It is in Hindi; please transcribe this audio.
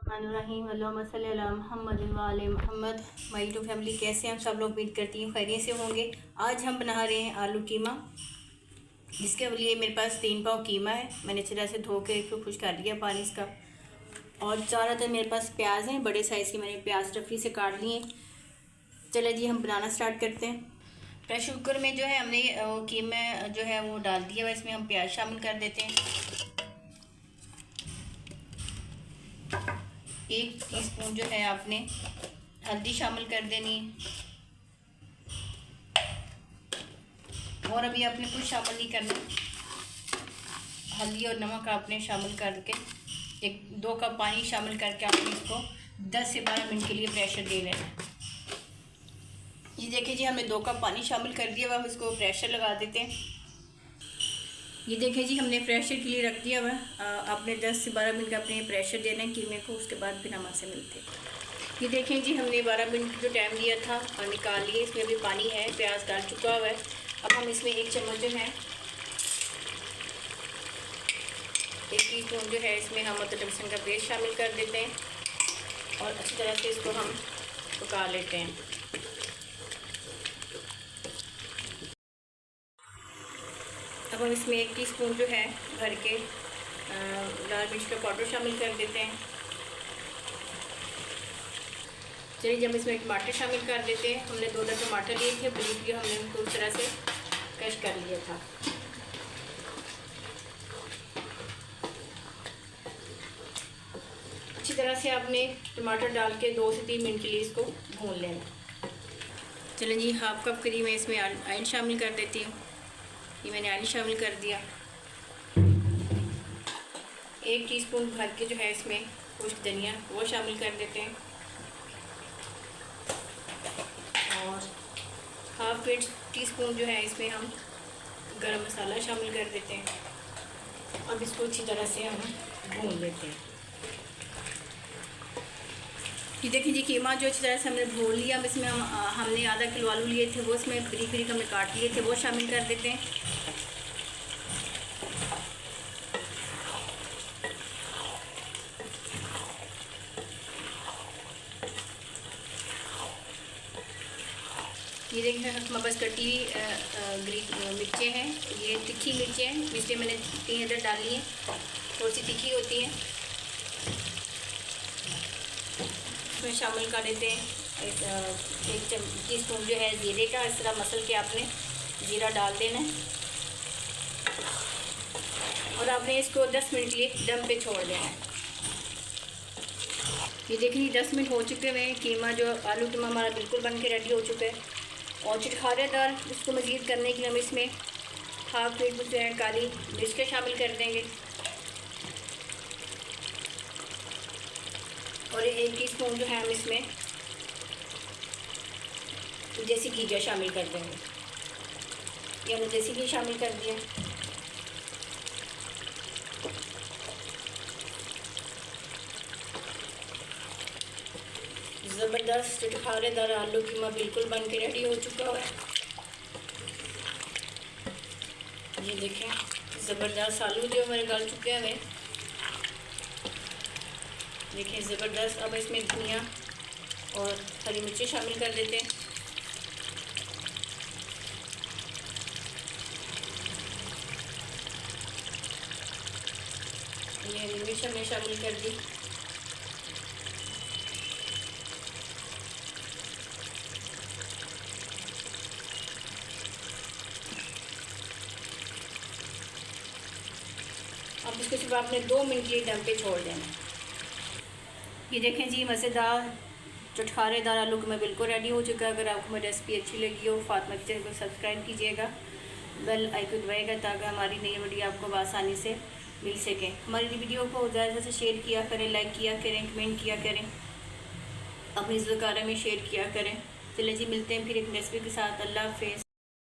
बिस्मिल्लाहिर्रहमानिर्रहीम अल्लाहुम्मा सल्ली अला मुहम्मद व आले मोहम्मद। माय यूट्यूब फैमिली, कैसे हैं आप सब लोग? उम्मीद करती हूँ खैरियत से होंगे। आज हम बना रहे हैं आलू कीमा, जिसके लिए मेरे पास 3 पाव कीमा है। मैंने अच्छी तरह से धो के इसको खुश कर लिया पानी इसका। और ज़्यादातर मेरे पास प्याज हैं, बड़े साइज़ के मैंने प्याज रफ़ी से काट लिए। चले जी हम बनाना स्टार्ट करते हैं। प्रेशर कुकर में जो है हमने कीमा जो है वो डाल दिया है। इसमें हम प्याज शामिल कर देते हैं। 1 टीस्पून जो है आपने हल्दी शामिल कर देनी है। और अभी आपने कुछ शामिल नहीं करना। हल्दी और नमक आपने शामिल करके 1-2 कप पानी शामिल करके आपने इसको 10 से 12 मिनट के लिए प्रेशर दे लेना है। ये देखिए जी, हमने 2 कप पानी शामिल कर दिया। अब हम इसको प्रेशर लगा देते हैं। ये देखिए जी, हमने प्रेशर के लिए रख दिया हुआ। आपने 10 से 12 मिनट का अपने प्रेशर देना है कीमे को। उसके बाद फिर हम आपसे मिलते हैं। ये देखें जी, हमने 12 मिनट जो टाइम दिया था और निकाल लिए। इसमें अभी पानी है, प्याज डाल चुका हुआ है। अब हम इसमें 1 चम्मच जो है 1 टीस्पून जो है इसमें हम अदरक लहसुन का पेस्ट शामिल कर देते हैं और अच्छी तरह से इसको हम पका लेते हैं। अब हम इसमें 1 टीस्पून जो है भर के लाल मिर्च का पाउडर शामिल कर देते हैं। चलिए जब इसमें टमाटर शामिल कर देते हैं। हमने 2 टमाटर लिए थे, ब्रीफली हमने उनको उस तरह से कश कर लिया था। अच्छी तरह से आपने टमाटर डाल के 2 से 3 मिनट के लिए इसको भून लेना। चलिए जी, 1/2 कप करीब मैं इसमें ऑयल शामिल कर देती हूँ। ये मैंने ऑयल शामिल कर दिया। 1 टीस्पून भर के जो है इसमें खुश्क धनिया वो शामिल कर देते हैं और 1/2 टीस्पून जो है इसमें हम गरम मसाला शामिल कर देते हैं। अब इसको अच्छी तरह से हम भून लेते हैं। ये देखिए जी, कीमा जो अच्छी तरह से हमने भून लिया। अब इसमें हमने आधा किलो आलू लिए थे, वो इसमें बारीक बारीक हमने काट लिए थे, वो शामिल कर देते हैं। ये देखिए हमारे पास कटी ग्रीन मिर्चें हैं। ये तीखी मिर्चें हैं, इसलिए मैंने 3 अदर डाली हैं। थोड़ी सी तीखी होती हैं। इसमें शामिल कर देते हैं 1 टीस्पून जो है ज़ीरे का। इस तरह मसल के आपने ज़ीरा डाल देना है और आपने इसको 10 मिनट के लिए दम पे छोड़ देना है। ये देखिए 10 मिनट हो चुके हुए हैं। कीमा जो आलू कीमा हमारा बिल्कुल बन के रेडी हो चुका है। और चटखारेदार इसको मज़ीद करने के लिए हम इसमें 1/2 टीस्पून जो है काली मिर्च के शामिल कर देंगे और 1 टीस्पून जो है हम इसमें देसी घी शामिल कर देंगे। ये हमने देसी घी शामिल कर दिया। ज़बरदस्त चटखारेदार आलू कीमा बिल्कुल बन के रेडी हो चुका है। ये देखें ज़बरदस्त आलू जो हमारे गल चुके हैं। देखिए ज़बरदस्त। अब इसमें धनिया और हरी मिर्ची शामिल कर देते हैं। ये हरी मिर्च हमने शामिल कर दी। अब इसको सिर्फ आपने 2 मिनट के लिए दम पे छोड़ देना। ये देखें जी, मज़ेदार चटखारेदार आलू कीमा बिल्कुल रेडी हो चुका है। अगर आपको मेरी रेसिपी अच्छी लगी हो, फातिमा किचन को सब्सक्राइब कीजिएगा, बेल आइकन दबाइएगा ताकि हमारी नई वीडियो आपको आसानी से मिल सके। हमारी वीडियो को ज़्यादा से शेयर किया करें, लाइक किया करें, कमेंट किया करें, अपनी ज़िक्र में शेयर किया करें। चलिए जी, मिलते हैं फिर एक रेसिपी के साथ। अल्लाह हाफ़िज़।